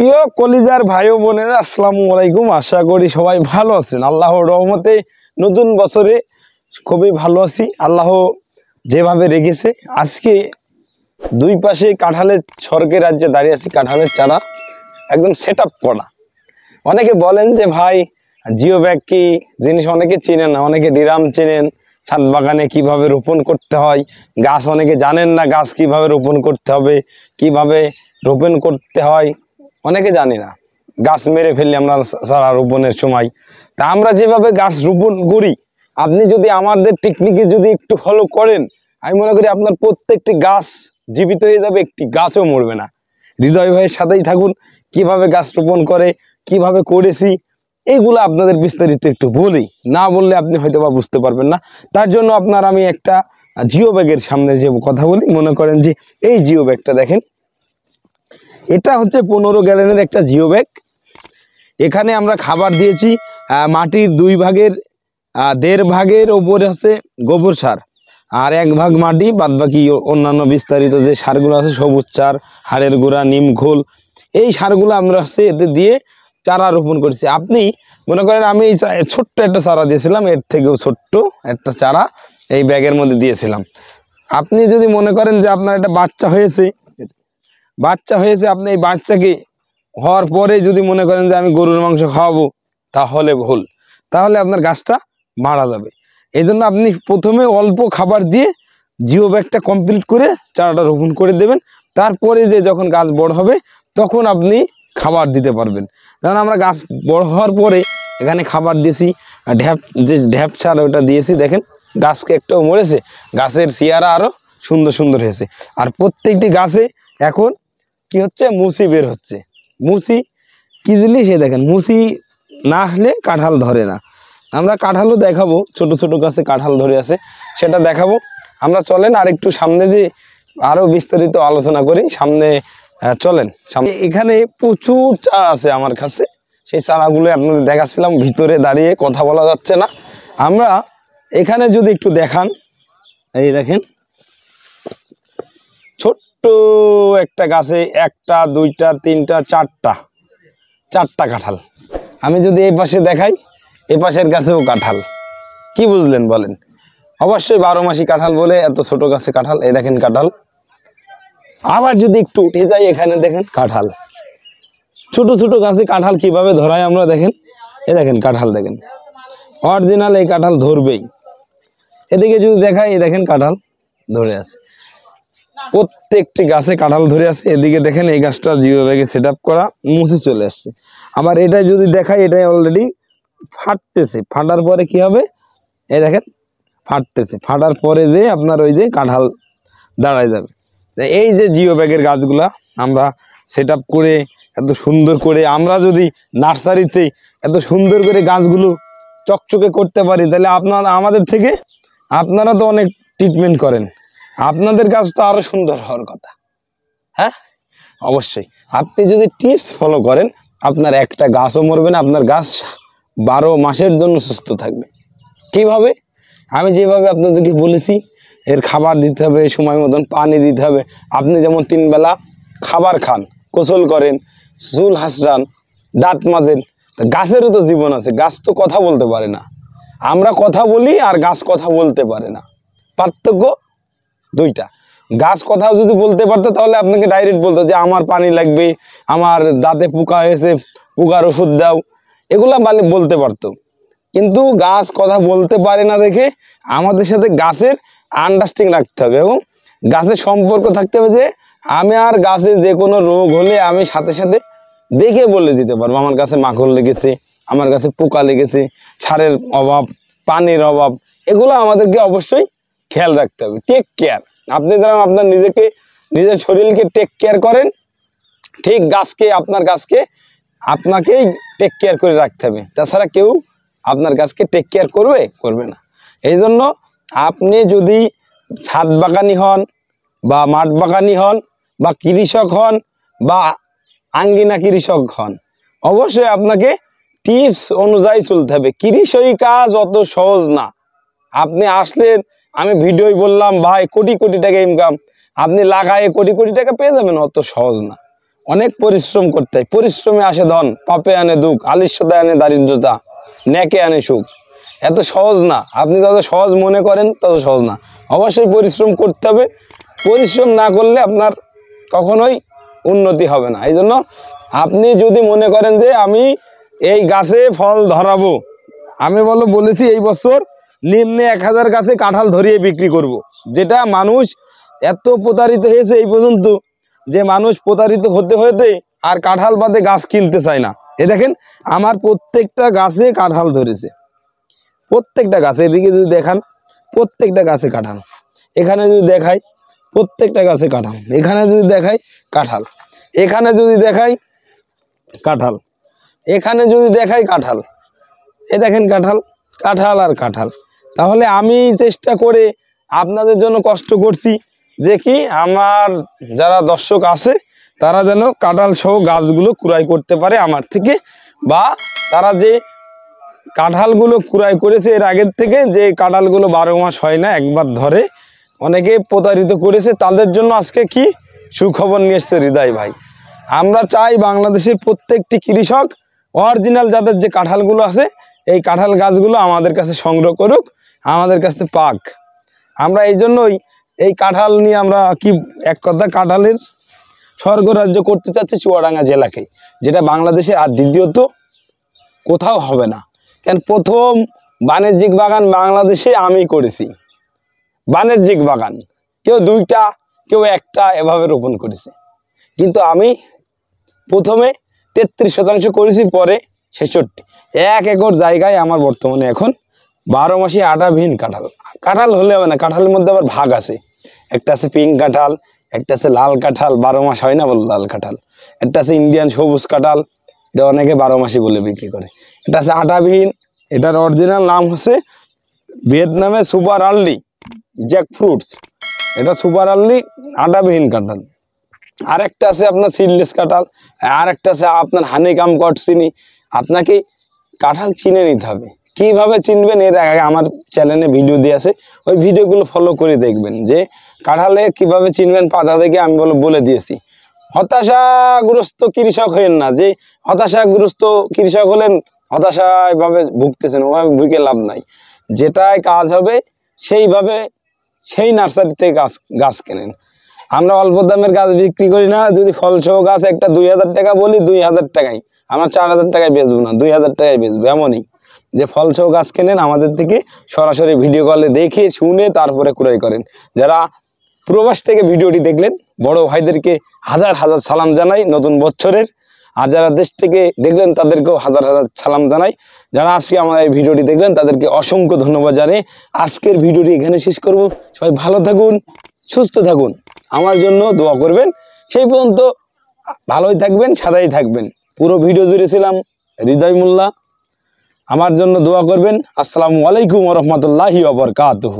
প্রিয় কলিজার ভাই ও বোনেরা, আসসালামু আলাইকুম। আশা করি সবাই ভালো আছেন। আল্লাহর রহমতে নতুন বছরে খুবই ভালো আছি। আল্লাহ যেভাবে রেখেছে, আজকে দুই পাশে কাঁঠালের স্বর্গের রাজ্যে দাঁড়িয়ে আছি। কাঁঠালের চারা একদম সেট আপ করা। অনেকে বলেন যে ভাই জিও ব্যাগ কি জিনিস, অনেকে চিনেন না, অনেকে ডিরাম চেনেন। ছাদ বাগানে কিভাবে রোপণ করতে হয়, গাছ অনেকে জানেন না গাছ কিভাবে রোপণ করতে হবে, কিভাবে রোপণ করতে হয় অনেকে জানি না। গাছ মেরে ফেললি আমরা সারা রোপণের সময়। তা আমরা যেভাবে গাছ রোপণ করি, আপনি যদি আমাদের টেকনিকে যদি একটু ফলো করেন, আমি মনে করি আপনার প্রত্যেকটি গাছ জীবিত হয়ে যাবে, একটি গাছও মরবে না। হৃদয় ভাইয়ের সাথেই থাকুন। কিভাবে গাছ রোপণ করে, কিভাবে করেছি, এইগুলো আপনাদের বিস্তারিত একটু বলি। না বললে আপনি হয়তো বা বুঝতে পারবেন না। তার জন্য আপনার আমি একটা জিও ব্যাগের সামনে যে কথা বলি, মনে করেন যে এই জিও ব্যাগটা দেখেন, এটা হচ্ছে 15 গ্যালনের একটা জিও ব্যাগ। এখানে আমরা খাবার দিয়েছি মাটির 2 ভাগের 1.5 ভাগের ওপরে আছে গোবর সার, আর 1 ভাগ মাটি, বাদ বাকি অন্যান্য বিস্তারিত যে সারগুলো আছে, সবুজ সার, হাড়ের গুঁড়া, নিম খোল, এই সারগুলো আমরা হচ্ছে এতে দিয়ে চারা রোপণ করেছি। আপনি মনে করেন আমি এই ছোট্ট একটা চারা দিয়েছিলাম, এর থেকেও ছোট্ট একটা চারা এই ব্যাগের মধ্যে দিয়েছিলাম। আপনি যদি মনে করেন যে আপনার একটা বাচ্চা হয়েছে, আপনি এই বাচ্চাকে হওয়ার পরে যদি মনে করেন যে আমি গরুর মাংস খাওয়াবো, তাহলে ভুল, তাহলে আপনার গাছটা মারা যাবে। এই জন্য আপনি প্রথমে অল্প খাবার দিয়ে জিও ব্যাগটা কমপ্লিট করে চারাটা রোপণ করে দেবেন। তারপরে যে যখন গাছ বড় হবে তখন আপনি খাবার দিতে পারবেন। কারণ আমরা গাছ বড় হওয়ার পরে এখানে খাবার দিয়েছি, ঢ্যাপ সার ওটা দিয়েছি। দেখেন গাছকে একটাও মরেছে, গাছের চেহারা আরো সুন্দর সুন্দর হয়েছে। আর প্রত্যেকটি গাছে এখন কি হচ্ছে, মুসি বের হচ্ছে। মুসি কি জিনিস, দেখেন মুসি না আসলে কাঁঠাল ধরে না। আমরা কাঁঠালও দেখাবো, ছোট ছোট গাছে কাঁঠাল ধরে আছে সেটা দেখাবো। আমরা চলেন আর একটু সামনে যে আরো বিস্তারিত আলোচনা করি। সামনে চলেন, সামনে এখানে প্রচুর চারা আছে আমার কাছে। সেই চারাগুলো আপনাদের দেখাচ্ছিলাম, ভিতরে দাঁড়িয়ে কথা বলা যাচ্ছে না। আমরা এখানে যদি একটু দেখান, এই দেখেন ছোট্ট একটা গাছে 1টা 2টা 3টা 4টা কাঁঠাল। আমি যদি এই পাশে দেখাই, এই পাশের গাছেও কাঁঠাল। কি বুঝলেন বলেন? অবশ্যই 12 মাসি কাঁঠাল বলে এত ছোট গাছে কাঁঠাল। এই দেখেন কাঁঠাল। আবার যদি একটু উঠে যাই, এখানে দেখেন কাঁঠাল। ছোট ছোট গাছে কাঁঠাল কিভাবে ধরায় আমরা দেখেন। এই দেখেন কাঁঠাল, দেখেন অরিজিনাল এই কাঁঠাল ধরবেই। এদিকে যদি দেখাই, এই দেখেন কাঁঠাল ধরে আছে, প্রত্যেকটি গাছে কাঁঠাল ধরে আছে। এদিকে দেখেন এই গাছটা জিও ব্যাগে সেট আপ করা, মুছে চলে আসছে। আবার এটা যদি দেখাই, এটাই অলরেডি ফাটতেছে। ফাটার পরে কি হবে, এই দেখেন ফাটতেছে। ফাটার পরে যে আপনার ওই যে কাঁঠাল দাঁড়ায় যাবে। এই যে জিও ব্যাগের গাছগুলা আমরা সেট আপ করে এত সুন্দর করে, আমরা যদি নার্সারিতে এত সুন্দর করে গাছগুলো চকচকে করতে পারি, তাহলে আমাদের থেকে আপনারা তো অনেক ট্রিটমেন্ট করেন, আপনাদের গাছ তো আরো সুন্দর হওয়ার কথা। হ্যাঁ, অবশ্যই আপনি যদি টিপস ফলো করেন, আপনার একটা গাছও মরবে না, আপনার গাছ 12 মাসের জন্য সুস্থ থাকবে। কিভাবে? আমি যেভাবে আপনাদেরকে বলেছি, এর খাবার দিতে হবে, সময় মতন পানি দিতে হবে। আপনি যেমন 3 বেলা খাবার খান, গোসল করেন, চুল হাসরান, দাঁত মাজেন, গাছেরও তো জীবন আছে। গাছ তো কথা বলতে পারে না, আমরা কথা বলি আর গাছ কথা বলতে পারে না। পার্থক্য দুইটা। গাছ কথা যদি বলতে পারতো, তাহলে আপনাকে ডাইরেক্ট বলতো যে আমার পানি লাগবে, আমার দাঁতে পোকা হয়েছে, পোকার ওষুধ দাও, এগুলা বলতে পারতো। কিন্তু গাছ কথা বলতে পারে না দেখে আমাদের সাথে গাছের আন্ডারস্ট্যান্ডিং রাখতে হবে, এবং গাছের সম্পর্ক থাকতে হবে যে আমি আর গাছে যে কোনো রোগ হলে আমি সাথে সাথে দেখে বলে দিতে পারবো আমার গাছে মাকড় লেগেছে, আমার গাছে পোকা লেগেছে, সারের অভাব, পানির অভাব, এগুলো আমাদেরকে অবশ্যই খেয়াল রাখতে হবে। Take care. আপনি যেন আপনার নিজের শরীরকে টেক কেয়ার করেন, ঠিক আপনার গাছকে আপনাকেই টেক কেয়ার করে রাখতে হবে। তাছাড়া কেউ আপনার গাছকে টেক কেয়ার করবে না। এই জন্য আপনি যদি ছাদ বাগানি হন, বা মাঠ বাগানি হন, বা কৃষক হন, বা আঙ্গিনা কৃষক হন, অবশ্যই আপনাকে টিপস অনুযায়ী চলতে হবে। কৃষি কাজ অত সহজ না। আপনি আসলেন, আমি ভিডিওই বললাম ভাই কোটি কোটি টাকা ইনকাম, আপনি লাগায়ে কোটি কোটি টাকা পেয়ে যাবেন, অত সহজ না। অনেক পরিশ্রম করতে হয়। পরিশ্রমে আসে ধন, পাপে আনে দুঃখ, আলিস্যতায় আনে দারিদ্রতা, নেকে আনে সুখ। এত সহজ না, আপনি যত সহজ মনে করেন তত সহজ না। অবশ্যই পরিশ্রম করতে হবে। পরিশ্রম না করলে আপনার কখনোই উন্নতি হবে না। এই জন্য আপনি যদি মনে করেন যে আমি এই গাছে ফল ধরাবো, আমি বলেছি এই বছর নিম্নে 1000 গাছে কাঁঠাল ধরিয়ে বিক্রি করব। যেটা মানুষ এত প্রতারিত হয়েছে এই পর্যন্ত, যে মানুষ প্রতারিত হতে হতে আর কাঁঠাল বাদে গাছ কিনতে চায় না। এ দেখেন আমার প্রত্যেকটা গাছে কাঁঠাল ধরেছে, প্রত্যেকটা গাছে। এদিকে যদি দেখান প্রত্যেকটা গাছে কাঁঠাল, এখানে যদি দেখাই প্রত্যেকটা গাছে কাঁঠাল, এখানে যদি দেখাই কাঁঠাল, এখানে যদি দেখাই কাঁঠাল, এখানে যদি দেখাই কাঁঠাল। এ দেখেন কাঁঠাল, কাঁঠাল আর কাঁঠাল। তাহলে আমি চেষ্টা করে আপনাদের জন্য কষ্ট করছি যে কি আমার যারা দর্শক আছে তারা যেন কাঁঠাল সহ গাছগুলো ক্রয় করতে পারে আমার থেকে, বা তারা যে কাঁঠালগুলো ক্রয় করেছে এর আগের থেকে, যে কাঁঠালগুলো 12 মাস হয় না, একবার ধরে, অনেকে প্রতারিত করেছে, তাদের জন্য আজকে কি সুখবর নিয়ে এসছে হৃদয় ভাই। আমরা চাই বাংলাদেশের প্রত্যেকটি কৃষক অরিজিনাল যাদের যে কাঁঠালগুলো আছে এই কাঁঠাল গাছগুলো আমাদের কাছে সংগ্রহ করুক, আমাদের কাছে পাক। আমরা এই জন্যই এই কাঁঠাল নিয়ে আমরা কি এক কথা কাঁঠালের স্বর্গরাজ্য করতে চাচ্ছি চুয়াডাঙ্গা জেলাকে, যেটা বাংলাদেশে আর দ্বিতীয়ত কোথাও হবে না। কেন প্রথম বাণিজ্যিক বাগান বাংলাদেশে আমি করেছি। বাণিজ্যিক বাগান কেউ 2টা কেউ 1টা এভাবে রোপণ করেছে, কিন্তু আমি প্রথমে 33% করেছি, পরে 66। 1 একর জায়গায় আমার বর্তমানে এখন 12 মাসে আটাবিহীন কাঁঠাল। কাঁঠাল হলে হবে না, কাঁঠালের মধ্যে আবার ভাগ আছে। একটা আছে পিঙ্ক কাঁঠাল, একটা আছে লাল কাঁঠাল, 12 মাস হয় না বলে লাল কাঁঠাল। একটা আছে ইন্ডিয়ান সবুজ কাঁঠাল, এটা অনেকে 12 মাসি বলে বিক্রি করে। এটা আছে আটাবিহীন, এটার অরিজিনাল নাম হচ্ছে ভিয়েতনামে সুপার আর্লি জ্যাক ফ্রুটস। এটা সুপার আর্লি আটাবিহীন কাঁঠাল। আরেকটা আছে আপনার সিডলেস কাঁঠাল, আর একটা আছে আপনার হানিকাম কটচিনি। আপনাকে কাঁঠাল চিনে নিতে হবে। কিভাবে চিনবেন এর আগে আমার চ্যানেলে ভিডিও দিয়ে আছে, ওই ভিডিওগুলো ফলো করে দেখবেন যে কাঁঠালে কিভাবে চিনবেন পাতা থেকে আমি বলে দিয়েছি। হতাশাগ্রস্ত কৃষক হলেন না, যে হতাশাগ্রস্ত কৃষক হলেন, হতাশায় ভাবে ভুগতেছেন, ওভাবে ভুগে লাভ নাই। যেটাই কাজ হবে সেইভাবে সেই নার্সারিতে গাছ কেনেন। আমরা অল্প দামের গাছ বিক্রি করি না। যদি ফলসহ গাছ একটা 2000 টাকা বলি, 2000 টাকায় আমরা 4000 টাকায় বেচবো না, 2000 টাকায় বেচবো। এমনই যে ফলসহ গাছ কেনেন আমাদের থেকে, সরাসরি ভিডিও কলে দেখে শুনে তারপরে ক্রয় করেন। যারা প্রবাস থেকে ভিডিওটি দেখলেন বড় ভাইদেরকে হাজার হাজার সালাম জানাই নতুন বছরের। আর যারা দেশ থেকে দেখলেন তাদেরকেও হাজার হাজার সালাম জানাই। যারা আজকে আমার এই ভিডিওটি দেখলেন তাদেরকে অসংখ্য ধন্যবাদ জানিয়ে আজকের ভিডিওটি এখানে শেষ করব। সবাই ভালো থাকুন, সুস্থ থাকুন, আমার জন্য দোয়া করবেন। সেই পর্যন্ত ভালোই থাকবেন, সাদাই থাকবেন। পুরো ভিডিও জুড়ে ছিলাম হৃদয় মোল্লা। আমার জন্য দোয়া করবেন। আসসালামু আলাইকুম ওয়া রাহমাতুল্লাহি ওয়া বারাকাতুহু।